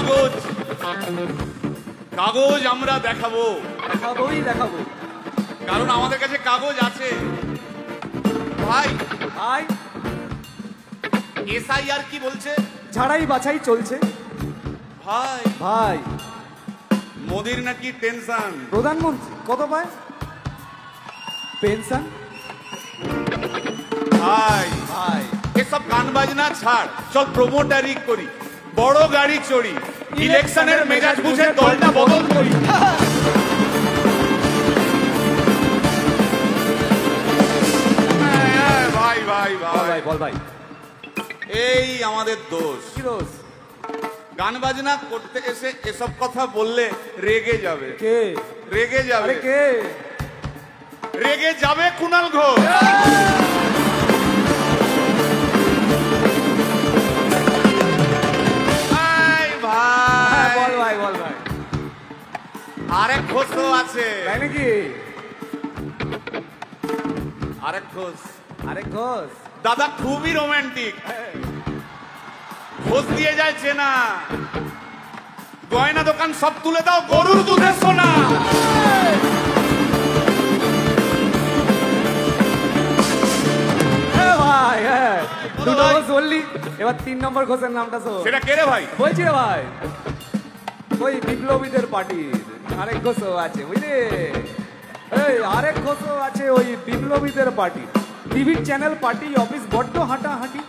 কাগজ কাগজ আমরা দেখাবো, দেখাবো, কারণ আমাদের কাছে কাগজ আছে। ভাই ভাই এসআইআর কি বলছে? ঝাড়াই বাছাই চলছে। ভাই ভাই মোদির নাকি টেনশন। প্রধানমন্ত্রী কত পায় পেনশন? ভাই ভাই এসব গান বাজনা ছাড়, চল প্রমোটারি করি, বড় গাড়ি চড়ি, ইলেকশনের মেজাজ বুঝে দলটা বদল করি। ভাই ভাই ভাই বল ভাই, এই আমাদের দোষ। কি দোষ? গান বাজনা করতে এসে এসব কথা বললে রেগে যাবে। কে রেগে যাবে? কে রেগে যাবে? কুণাল ঘোষ। বল ভাই, বল ভাই। আরেক ঘোষ তো আছে, তাই নাকি? আরেক ঘোষ। আরেক ঘোষ দাদা খুবই রোমান্টিক, ঘোষ দিয়ে যায় চেনা, গয়না দোকান সব তুলে দাও, গরুর দুধের সোনা। ভাই দুটো ঘোষ বললি, এবার 3 নম্বর ঘোষের নামটা শোন। সেটা কে রে ভাই? বলছি রে ভাই, ওই বিপ্লবীদের পার্টির আরেক ঘোষও আছে, বুঝলি? এই আরেক ঘোষও আছে ওই বিপ্লবীদের পার্টি। টিভির চ্যানেল, পার্টি, অফিস বড্ড হাঁটাহাঁটি,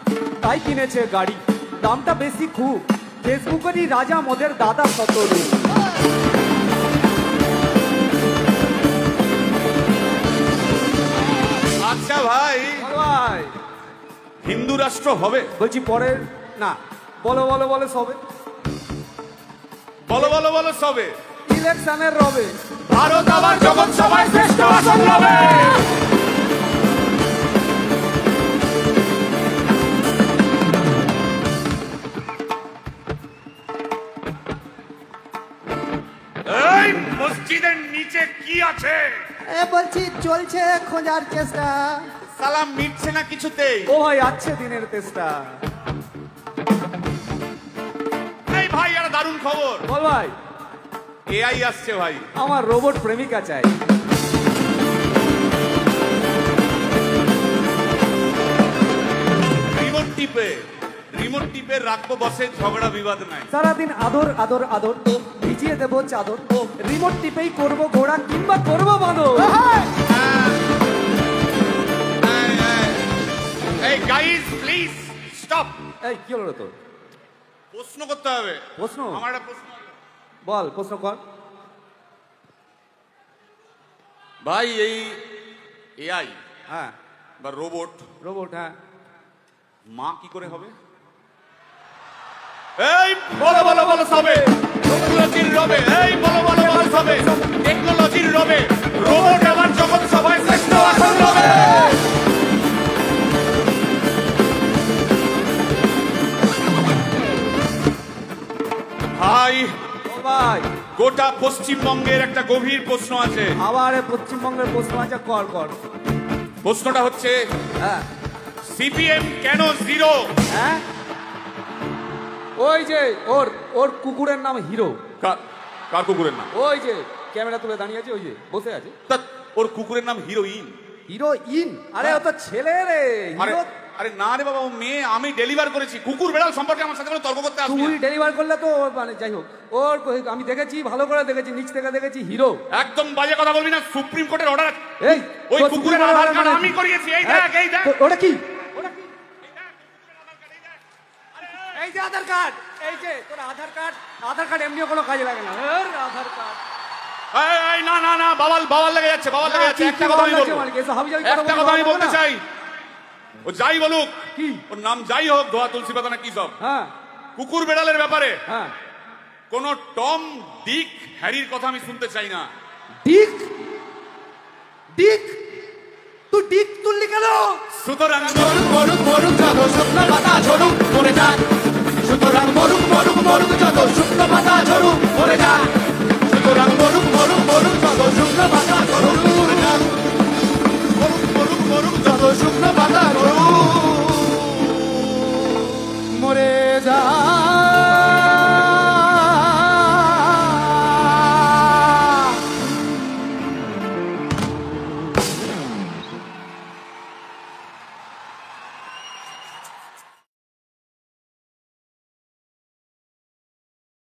তাই কিনেছে গাড়ি, দামটা বেশি খুব, ফেসবুকেরই রাজা মদের দাদা শতরূপ। আচ্ছা ভাই, ভাই হিন্দু রাষ্ট্র হবে? বলছি পরে না, বলো বলো বলো সবে, বলো বলো বলো সবে। ইলেকশনের রবে ভারত আবার জগৎ সভায় শ্রেষ্ঠ আসন লবে। এই মসজিদের নিচে কি আছে? বলছি চলছে খোঁজার চেষ্টা। সালাম মিটছে না কিছুতেই। ও ভাই আছে দিনের চেষ্টা। এই ভাই আর দারুণ খবর। বল ভাই। এআই আসছে ভাই। আমার রোবট প্রেমিকা চাই। রিমোট টিপে রাখবো বসে, ঝগড়া বিবাদ নাই। সারাদিন আদর আদর আদর, ভিজিয়ে দেবো চাদর, রিমোট টিপেই করবো ঘোড়া কিংবা করবো বাঁদর। এই গাইস প্লিজ স্টপ। এই কি হলো তোর? প্রশ্ন করতে হবে। প্রশ্ন? আমার একটা প্রশ্ন। বল, প্রশ্ন কর ভাই। এই এআই হ্যাঁ বা রোবট, হ্যাঁ, মা কি করে হবে? এই বলো বলো বলো সবে, টেকনোলজির রবে। এই বলো বলো বলো সবে, টেকনোলজির রবে, রোবট আবার জগৎ সভায় শ্রেষ্ঠ আসন লবে। ভাই ভাই গোটা পশ্চিমবঙ্গের একটা গভীর প্রশ্ন আছে। আবার পশ্চিমবঙ্গের প্রশ্ন আছে, কর কর। প্রশ্নটা হচ্ছে, হ্যাঁ সিপিএম কেন জিরো? হ্যাঁ, ওই যে ওর কুকুরের নাম হিরো। কার কুকুরের নাম? ওই যে ক্যামেরা তুলে দাঁড়িয়ে আছে, ওই যে বসে আছে। ওর কুকুরের নাম হিরোইন। হিরোইন? আরে ও তো ছেলে রে। আরে না রে বাবা, ও মেয়ে। আমি ডেলিভার করেছি। কুকুর বেড়াল সম্পর্কে আমার সাথে কোনো তর্ক করতে আসবি না। তুই ডেলিভার করলে তো মানে যাই হোক, ওর আমি দেখেছি, ভালো করে দেখেছি, নিচ থেকে দেখেছি, হিরো। একদম বাজে কথা বলবি না, সুপ্রিম কোর্টের অর্ডার। এই ওই কুকুরের আধার কার্ড আমি করিয়েছি। এই দেখ, এই দেখ। ওটা কি? এই যে আধার কার্ড, এই যে তোর আধার কার্ড এমনিও কোনো কাজে লাগে না। আধার কার্ড। এই না না না, বাবাল লেগে যাচ্ছে, বাবাল লেগে যাচ্ছে। একটা কথা আমি বলতে চাই। ও যাই বলুক, কি ওর নাম যাই হোক, ধোয়া তুলসী পাতা না কি সব, হ্যাঁ, কুকুর বেড়ালের ব্যাপারে হ্যাঁ, কোন টম, ডিক, হ্যারির কথা আমি শুনতে চাই না। ডিক? ডিক? তুই ডিক তুললি কেন? সুতরাং স্বপ্ন পাতা ঝরুক, মরে যাক।